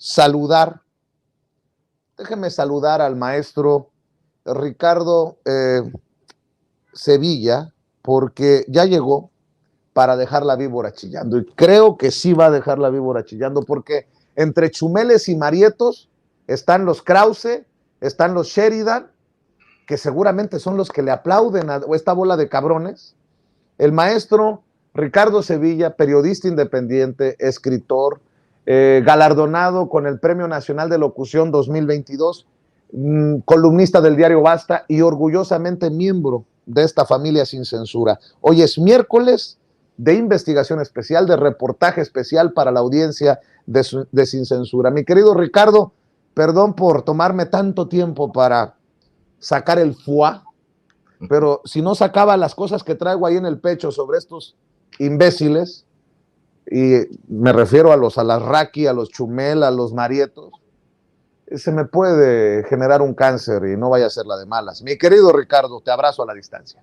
saludar, déjeme saludar al maestro Ricardo Sevilla, porque ya llegó para dejar la víbora chillando, y creo que sí va a dejar la víbora chillando, porque entre Chumeles y Marietos están los Krause, están los Sheridan, que seguramente son los que le aplauden a esta bola de cabrones. El maestro Ricardo Sevilla, periodista independiente, escritor, galardonado con el Premio Nacional de Locución 2022, columnista del diario Basta y orgullosamente miembro de esta familia Sin Censura. Hoy es miércoles de investigación especial, de reportaje especial para la audiencia de Sin Censura. Mi querido Ricardo, perdón por tomarme tanto tiempo para sacar el foie, pero si no sacaba las cosas que traigo ahí en el pecho sobre estos imbéciles, y me refiero a los Alarraqui, a los Chumel, a los Marietos, se me puede generar un cáncer y no vaya a ser la de malas. Mi querido Ricardo, te abrazo a la distancia.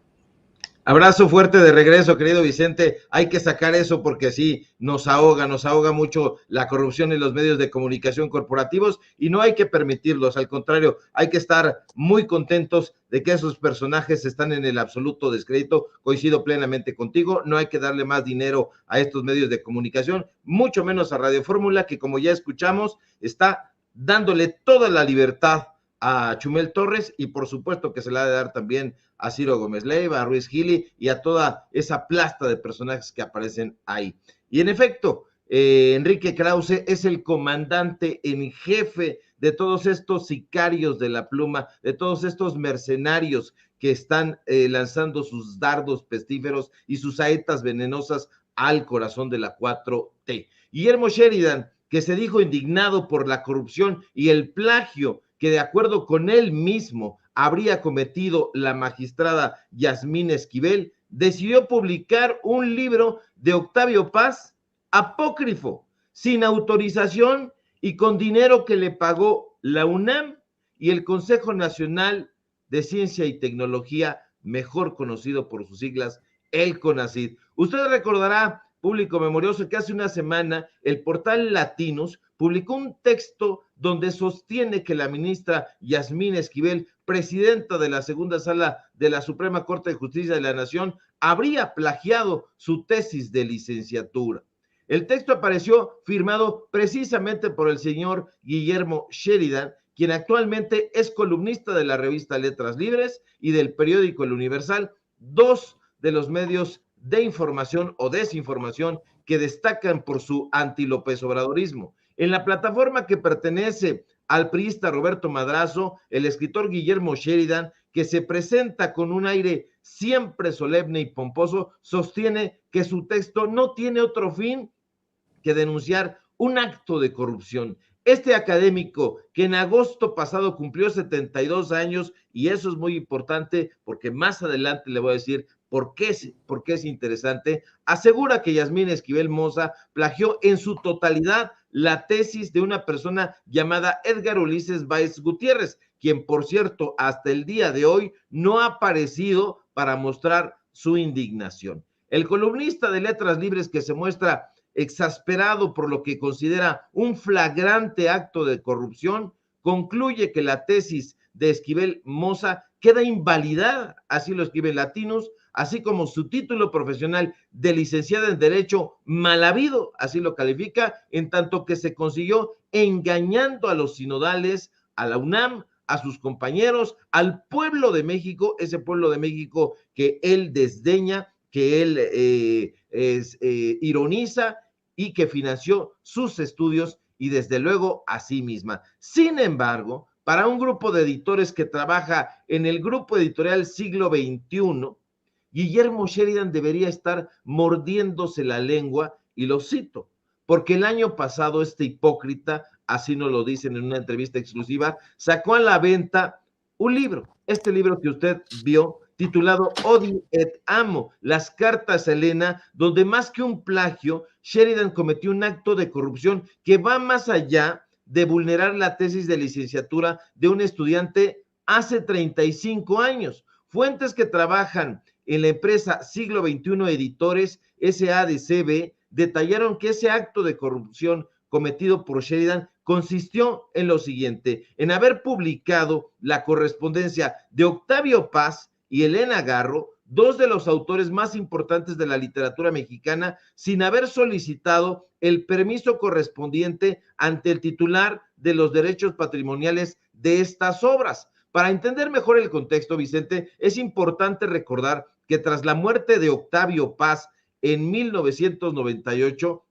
Abrazo fuerte de regreso, querido Vicente. Hay que sacar eso porque sí, nos ahoga mucho la corrupción en los medios de comunicación corporativos y no hay que permitirlos. Al contrario, hay que estar muy contentos de que esos personajes están en el absoluto descrédito. Coincido plenamente contigo. No hay que darle más dinero a estos medios de comunicación, mucho menos a Radio Fórmula, que como ya escuchamos, está dándole toda la libertad a Chumel Torres y por supuesto que se la ha de dar también a Ciro Gómez Leiva, a Ruiz Gili y a toda esa plasta de personajes que aparecen ahí. Y en efecto, Enrique Krause es el comandante en jefe de todos estos sicarios de la pluma, de todos estos mercenarios que están lanzando sus dardos pestíferos y sus saetas venenosas al corazón de la 4T. Guillermo Sheridan, que se dijo indignado por la corrupción y el plagio que de acuerdo con él mismo habría cometido la magistrada Yasmín Esquivel, decidió publicar un libro de Octavio Paz, apócrifo, sin autorización y con dinero que le pagó la UNAM y el Consejo Nacional de Ciencia y Tecnología, mejor conocido por sus siglas, el CONACYT. Usted recordará, público memorioso, que hace una semana el portal Latinos publicó un texto donde sostiene que la ministra Yasmín Esquivel, presidenta de la segunda sala de la Suprema Corte de Justicia de la Nación, habría plagiado su tesis de licenciatura. El texto apareció firmado precisamente por el señor Guillermo Sheridan, quien actualmente es columnista de la revista Letras Libres y del periódico El Universal, dos de los medios de información o desinformación que destacan por su anti-López Obradorismo. En la plataforma que pertenece al priista Roberto Madrazo, el escritor Guillermo Sheridan, que se presenta con un aire siempre solemne y pomposo, sostiene que su texto no tiene otro fin que denunciar un acto de corrupción. Este académico, que en agosto pasado cumplió 72 años, y eso es muy importante porque más adelante le voy a decir por qué es interesante, asegura que Yasmín Esquivel Moza plagió en su totalidad la tesis de una persona llamada Edgar Ulises Báez Gutiérrez, quien, por cierto, hasta el día de hoy no ha aparecido para mostrar su indignación. El columnista de Letras Libres, que se muestra exasperado por lo que considera un flagrante acto de corrupción, concluye que la tesis de Esquivel Moza queda invalidada, así lo escriben Latinos, así como su título profesional de licenciada en Derecho mal habido, así lo califica, en tanto que se consiguió engañando a los sinodales, a la UNAM, a sus compañeros, al pueblo de México, ese pueblo de México que él desdeña, que él ironiza y que financió sus estudios y desde luego a sí misma. Sin embargo, para un grupo de editores que trabaja en el grupo editorial Siglo XXI, Guillermo Sheridan debería estar mordiéndose la lengua, y lo cito, porque el año pasado este hipócrita, así nos lo dicen en una entrevista exclusiva, sacó a la venta un libro, este libro que usted vio, titulado Odi et Amo, las cartas a Helena, donde más que un plagio, Sheridan cometió un acto de corrupción que va más allá de vulnerar la tesis de licenciatura de un estudiante hace 35 años. Fuentes que trabajan en la empresa Siglo XXI Editores, SADCB, detallaron que ese acto de corrupción cometido por Sheridan consistió en lo siguiente: en haber publicado la correspondencia de Octavio Paz y Elena Garro, dos de los autores más importantes de la literatura mexicana, sin haber solicitado el permiso correspondiente ante el titular de los derechos patrimoniales de estas obras. Para entender mejor el contexto, Vicente, es importante recordar que tras la muerte de Octavio Paz en 1998,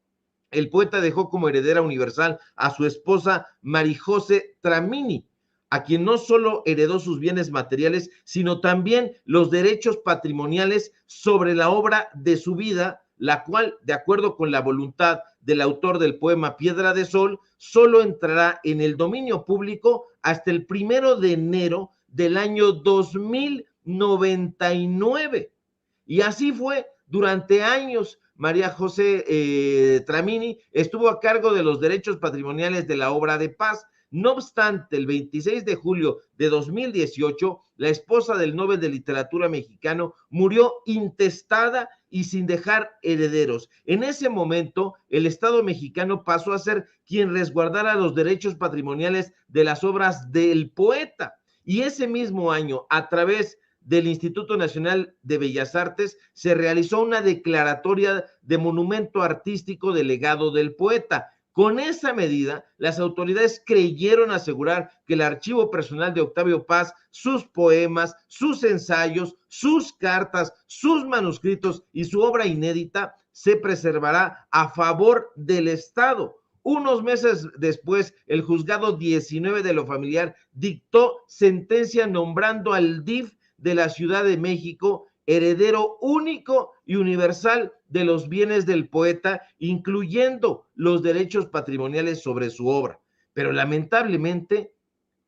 el poeta dejó como heredera universal a su esposa Marijose Tramini, a quien no solo heredó sus bienes materiales, sino también los derechos patrimoniales sobre la obra de su vida, la cual, de acuerdo con la voluntad del autor del poema Piedra de Sol, solo entrará en el dominio público hasta el 1 de enero del año 2099. Y así fue durante años. María José Tramini estuvo a cargo de los derechos patrimoniales de la obra de Paz. No obstante, el 26 de julio de 2018, la esposa del Nobel de Literatura mexicano murió intestada y sin dejar herederos. En ese momento, el Estado mexicano pasó a ser quien resguardara los derechos patrimoniales de las obras del poeta. Y ese mismo año, a través del Instituto Nacional de Bellas Artes, se realizó una declaratoria de monumento artístico del legado del poeta. Con esa medida, las autoridades creyeron asegurar que el archivo personal de Octavio Paz, sus poemas, sus ensayos, sus cartas, sus manuscritos y su obra inédita se preservará a favor del Estado. Unos meses después, el juzgado 19 de lo familiar dictó sentencia nombrando al DIF de la Ciudad de México heredero único y universal de los bienes del poeta, incluyendo los derechos patrimoniales sobre su obra. Pero lamentablemente,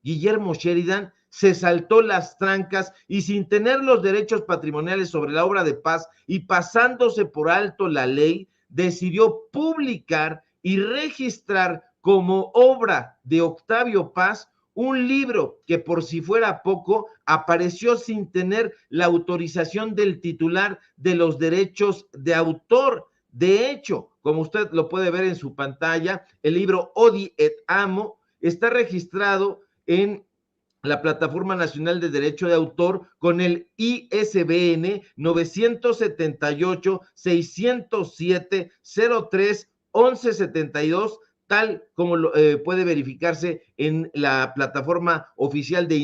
Guillermo Sheridan se saltó las trancas y, sin tener los derechos patrimoniales sobre la obra de Paz y pasándose por alto la ley, decidió publicar y registrar como obra de Octavio Paz un libro que, por si fuera poco, apareció sin tener la autorización del titular de los derechos de autor. De hecho, como usted lo puede ver en su pantalla, el libro Odi et Amo está registrado en la Plataforma Nacional de Derecho de Autor con el ISBN 978-607-03-1172, tal como puede verificarse en la plataforma oficial de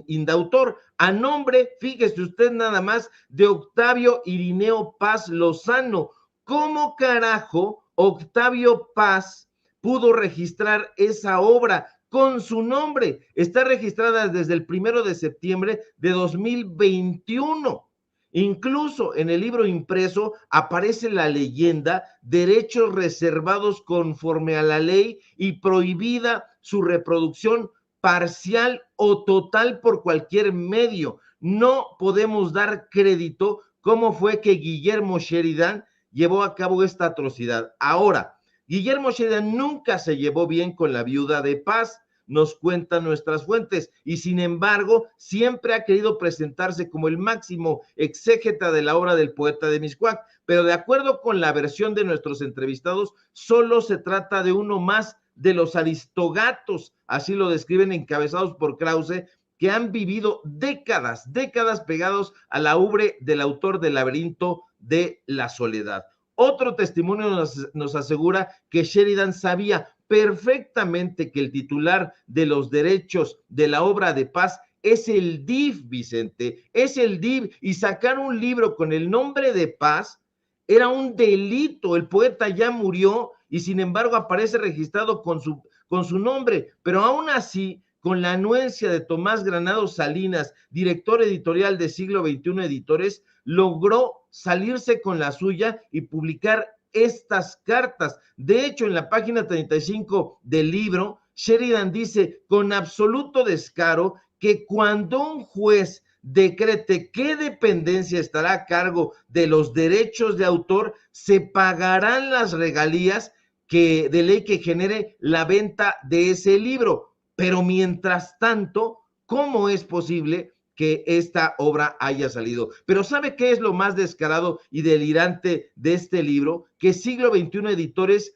Indautor, a nombre, fíjese usted nada más, de Octavio Irineo Paz Lozano. ¿Cómo carajo Octavio Paz pudo registrar esa obra con su nombre? Está registrada desde el 1 de septiembre de 2021. Incluso en el libro impreso aparece la leyenda: derechos reservados conforme a la ley y prohibida su reproducción parcial o total por cualquier medio. No podemos dar crédito cómo fue que Guillermo Sheridan llevó a cabo esta atrocidad. Ahora, Guillermo Sheridan nunca se llevó bien con la viuda de Paz, nos cuentan nuestras fuentes, y sin embargo siempre ha querido presentarse como el máximo exégeta de la obra del poeta de Mixcoac, pero de acuerdo con la versión de nuestros entrevistados, solo se trata de uno más de los aristogatos, así lo describen, encabezados por Krause, que han vivido décadas pegados a la ubre del autor del Laberinto de la Soledad. Otro testimonio nos asegura que Sheridan sabía perfectamente que el titular de los derechos de la obra de Paz es el DIF, Vicente, es el DIF, y sacar un libro con el nombre de Paz era un delito. El poeta ya murió y sin embargo aparece registrado con su nombre, pero aún así, con la anuencia de Tomás Granados Salinas, director editorial de Siglo XXI Editores, logró salirse con la suya y publicar estas cartas. De hecho, en la página 35 del libro, Sheridan dice con absoluto descaro que cuando un juez decrete qué dependencia estará a cargo de los derechos de autor, se pagarán las regalías de ley que genere la venta de ese libro. Pero mientras tanto, ¿cómo es posible que esta obra haya salido? Pero ¿sabe qué es lo más descarado y delirante de este libro? Que Siglo XXI Editores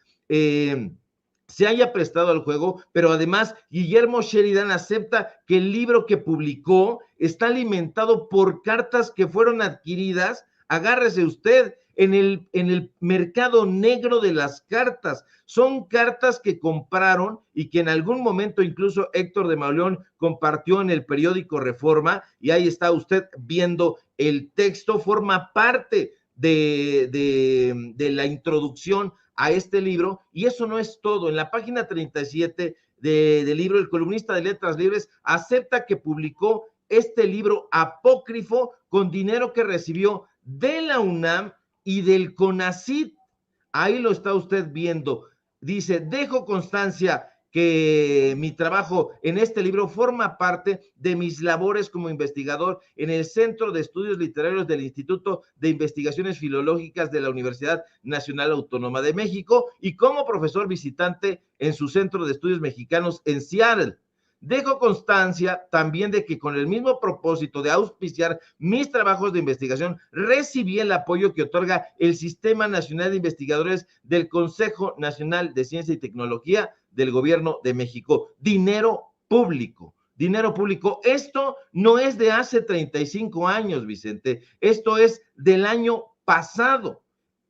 se haya prestado al juego, pero además Guillermo Sheridan acepta que el libro que publicó está alimentado por cartas que fueron adquiridas, agárrese usted, en el mercado negro de las cartas. Son cartas que compraron y que en algún momento incluso Héctor de Mauleón compartió en el periódico Reforma, y ahí está usted viendo el texto, forma parte de la introducción a este libro, y eso no es todo. En la página 37 del libro, el columnista de Letras Libres acepta que publicó este libro apócrifo con dinero que recibió de la UNAM y del CONACYT. Ahí lo está usted viendo. Dice, dejo constancia que mi trabajo en este libro forma parte de mis labores como investigador en el Centro de Estudios Literarios del Instituto de Investigaciones Filológicas de la Universidad Nacional Autónoma de México y como profesor visitante en su Centro de Estudios Mexicanos en Seattle. Dejo constancia también de que con el mismo propósito de auspiciar mis trabajos de investigación, recibí el apoyo que otorga el Sistema Nacional de Investigadores del Consejo Nacional de Ciencia y Tecnología del Gobierno de México. Dinero público. Dinero público. Esto no es de hace 35 años, Vicente. Esto es del año pasado.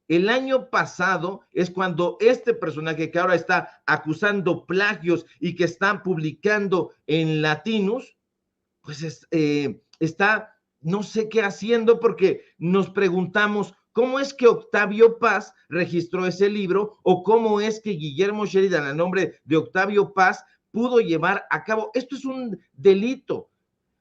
El año pasado es cuando este personaje que ahora está acusando plagios y que está publicando en Latinus, pues está no sé qué haciendo, porque nos preguntamos cómo es que Octavio Paz registró ese libro o cómo es que Guillermo Sheridan, a nombre de Octavio Paz, pudo llevar a cabo. Esto es un delito.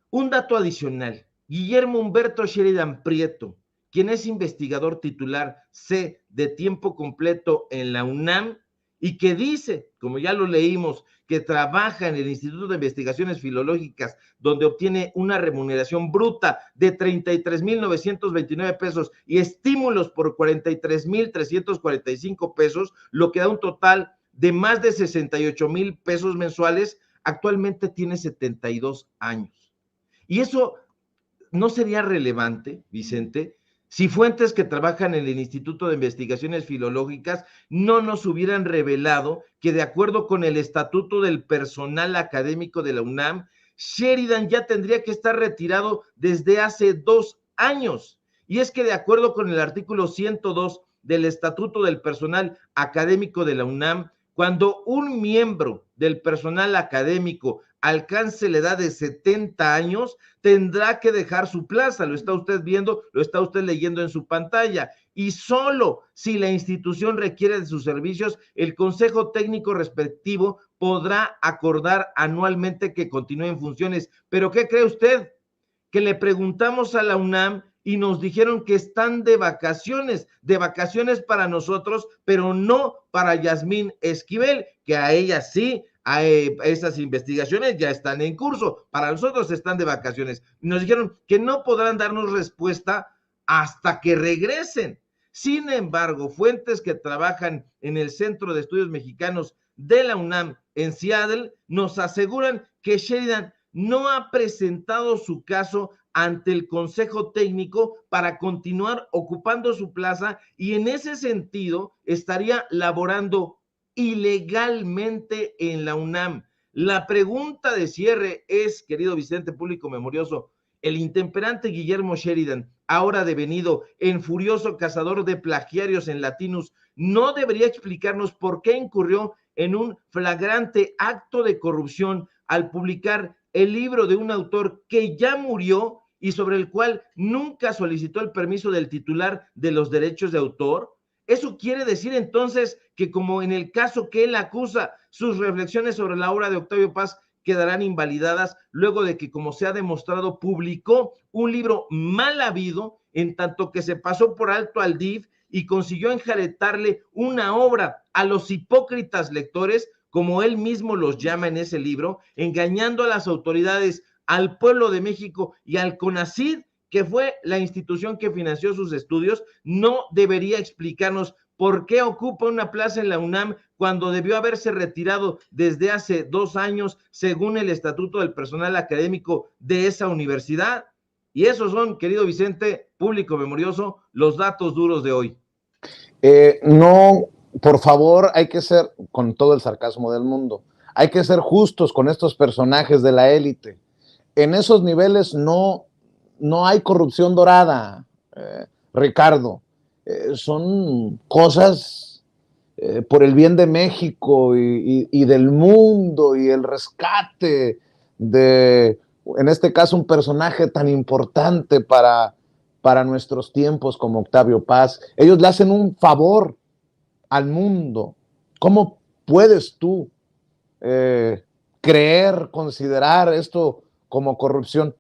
Un dato adicional, Guillermo Humberto Sheridan Prieto, quien es investigador titular C de tiempo completo en la UNAM y que dice, como ya lo leímos, que trabaja en el Instituto de Investigaciones Filológicas, donde obtiene una remuneración bruta de 33,929 pesos y estímulos por 43,345 pesos, lo que da un total de más de 68,000 pesos mensuales. Actualmente tiene 72 años. Y eso no sería relevante, Vicente, si fuentes que trabajan en el Instituto de Investigaciones Filológicas no nos hubieran revelado que, de acuerdo con el Estatuto del Personal Académico de la UNAM, Sheridan ya tendría que estar retirado desde hace 2 años. Y es que, de acuerdo con el artículo 102 del Estatuto del Personal Académico de la UNAM, cuando un miembro del personal académico alcance la edad de 70 años, tendrá que dejar su plaza. Lo está usted viendo, lo está usted leyendo en su pantalla. Y solo si la institución requiere de sus servicios, el Consejo Técnico respectivo podrá acordar anualmente que continúe en funciones. ¿Pero qué cree usted? Que le preguntamos a la UNAM y nos dijeron que están de vacaciones para nosotros, pero no para Yasmín Esquivel, que a ella sí, esas investigaciones ya están en curso, para nosotros están de vacaciones. Nos dijeron que no podrán darnos respuesta hasta que regresen. Sin embargo, fuentes que trabajan en el Centro de Estudios Mexicanos de la UNAM en Seattle nos aseguran que Sheridan no ha presentado su caso ante el Consejo Técnico para continuar ocupando su plaza y en ese sentido estaría laborando ilegalmente en la UNAM. La pregunta de cierre es, querido Vicente, público memorioso, el intemperante Guillermo Sheridan, ahora devenido en furioso cazador de plagiarios en Latinus, ¿no debería explicarnos por qué incurrió en un flagrante acto de corrupción al publicar el libro de un autor que ya murió y sobre el cual nunca solicitó el permiso del titular de los derechos de autor? Eso quiere decir entonces que, como en el caso que él acusa, sus reflexiones sobre la obra de Octavio Paz quedarán invalidadas luego de que, como se ha demostrado, publicó un libro mal habido, en tanto que se pasó por alto al DIF y consiguió enjaretarle una obra a los hipócritas lectores, como él mismo los llama en ese libro, engañando a las autoridades, al pueblo de México y al CONACYT, que fue la institución que financió sus estudios. No debería explicarnos por qué ocupa una plaza en la UNAM cuando debió haberse retirado desde hace 2 años, según el Estatuto del Personal Académico de esa universidad. Y esos son, querido Vicente, público memorioso, los datos duros de hoy. No por favor, hay que ser, con todo el sarcasmo del mundo, hay que ser justos con estos personajes de la élite. En esos niveles no hay corrupción dorada, Ricardo. Son cosas por el bien de México y del mundo y el rescate de, en este caso, un personaje tan importante para nuestros tiempos como Octavio Paz. Ellos le hacen un favor al mundo. ¿Cómo puedes tú creer, considerar esto como corrupción?